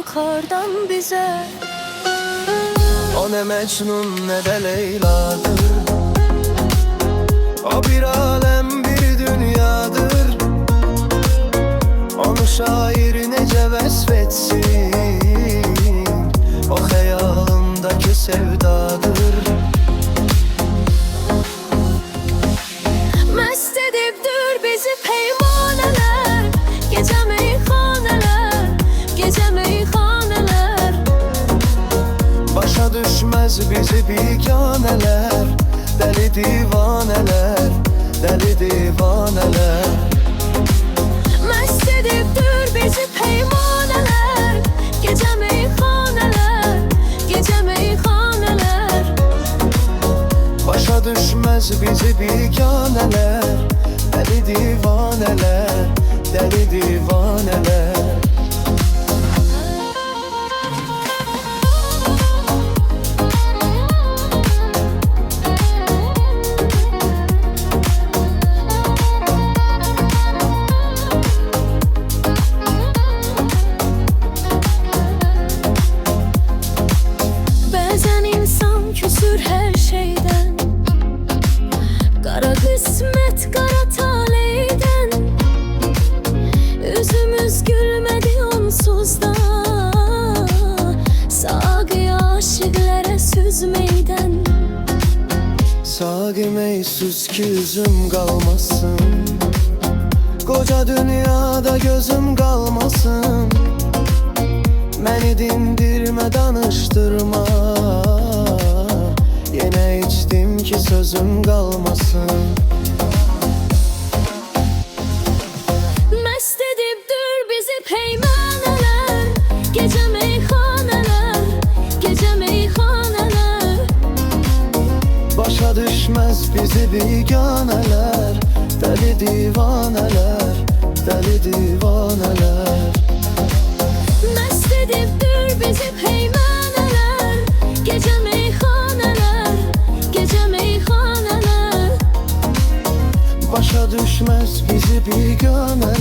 yukarıdan bize. O ne Mecnun ne de Leyla'dır, o bir alem bir dünyadır. Onu şair nece vesfetsin, o hayalındaki sevdadır. Mest edipdir bizi peymaneler, gece meyhaneler, gece meyhaneler. Başa düşmez bizi biganeler, deli divaneler, deli divaneler. Mest edipdir bizi peymaneler, gece meyhaneler, gece meyhaneler. Başa düşmez bizi biganeler, deli divaneler, deli divaneler. Bazen insan küsür her şeyden, kara kısmet kara taleyden. Üzümüz gülmedi onsuz da, sağı aşıklara süzmeyden. Sağime süz ki yüzüm kalmasın, koca dünyada gözüm kalmasın. Beni dindirme danıştırma, yine içtim ki sözüm kalmasın. Mest edipdir bizi peymaneler, gece meyhaneler, gece meyhaneler. Başa düşmez bizi biganeler, deli divaneler, deli divaneler. Mest edipdir bizi peymaneler, gece meyhaneler, gece meyhaneler. Başa düşmez bizi biganeler,